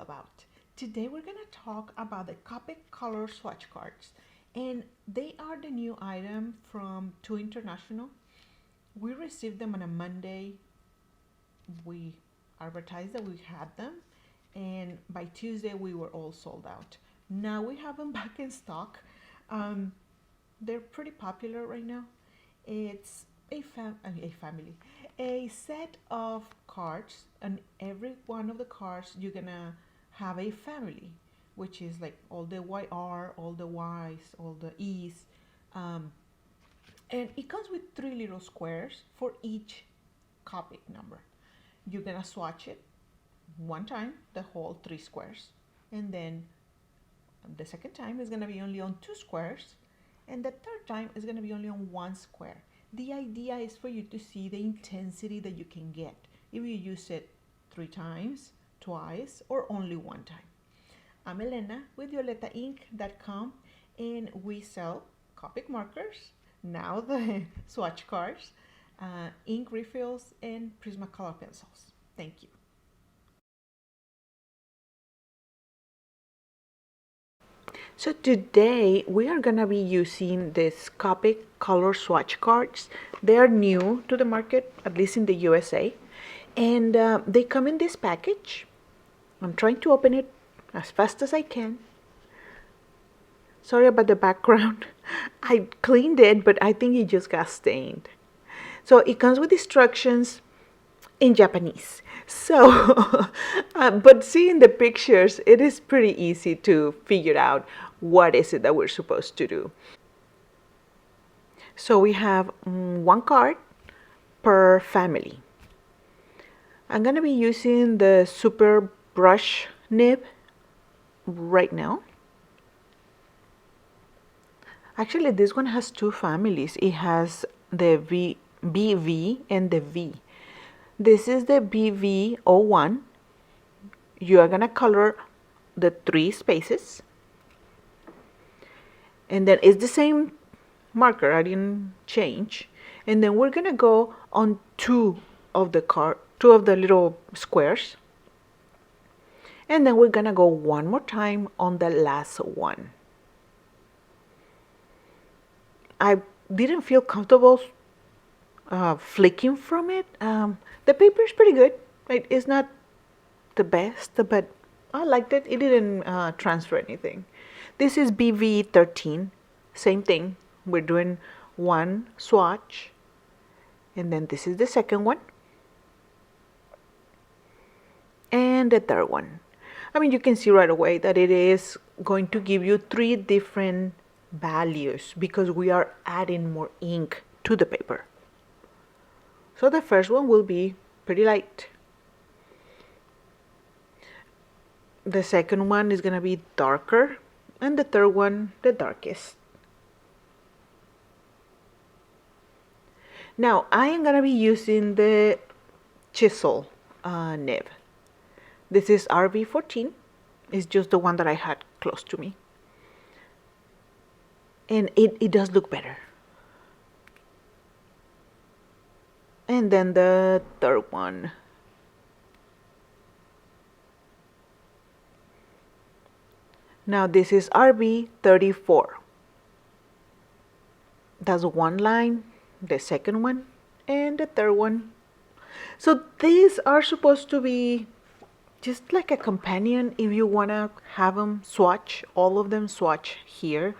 about. Today we're going to talk about the Copic color swatch cards, and they are the new item from 2 International. We received them on a Monday. We advertised that we had them, and by Tuesday we were all sold out. Now we have them back in stock. They're pretty popular right now. It's a set of cards, and every one of the cards you're gonna have a family, which is like all the YR, all the Ys, all the Es, and it comes with 3 little squares for each Copic number. You're gonna swatch it one time, the whole 3 squares, and then the second time is gonna be only on 2 squares, and the third time is gonna be only on 1 square. The idea is for you to see the intensity that you can get if you use it 3 times, twice, or only 1 time. I'm Elena with violetaink.com, and we sell Copic markers, now the swatch cards, ink refills, and Prismacolor pencils. Thank you. So today we are going to be using this Copic color swatch cards. They are new to the market, at least in the USA, and they come in this package. I'm trying to open it as fast as I can. Sorry about the background. I cleaned it, but I think it just got stained. So it comes with instructions in Japanese. So, but seeing the pictures, it is pretty easy to figure out what is it that we're supposed to do. So we have 1 card per family. I'm going to be using the Super Brush nib right now. Actually, this one has 2 families. It has the BV and the V. This is the BV01. You are going to color the 3 spaces. And then it's the same marker, I didn't change. And then we're going to go on 2 of the little squares. And then we're going to go one more time on the last one. I didn't feel comfortable flicking from it. The paper is pretty good. Right? It's not the best, but I liked it. It didn't transfer anything. This is BV13. Same thing. We're doing 1 swatch, and then this is the second one, and the third one. I mean, you can see right away that it is going to give you 3 different values because we are adding more ink to the paper. So the first one will be pretty light. The second one is going to be darker, and the third one the darkest. Now I am going to be using the chisel nib. This is RV14. It's just the one that I had close to me, and it does look better. And then the third one. Now this is RB34. That's 1 line, the second one, and the third one. So these are supposed to be just like a companion if you want to have them swatch, all of them swatch here.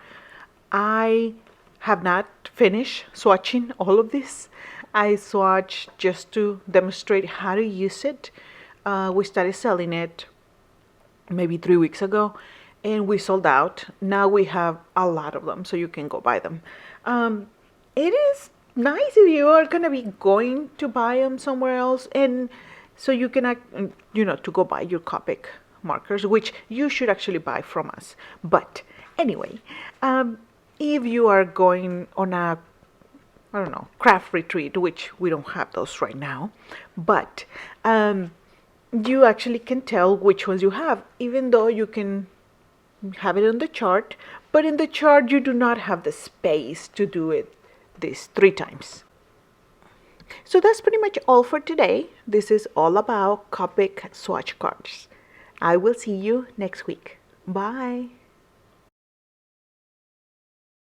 I have not finished swatching all of this. I swatched just to demonstrate how to use it. We started selling it maybe 3 weeks ago, and we sold out. Now we have a lot of them, so you can go buy them. It is nice if you are going to be going to buy them somewhere else, and so you can, to go buy your Copic markers, which you should actually buy from us. But anyway, if you are going on a, I don't know, craft retreat, which we don't have those right now, but you actually can tell which ones you have, even though you can have it on the chart, but in the chart you do not have the space to do it this 3 times. So that's pretty much all for today. This is all about Copic swatch cards. I will see you next week. Bye.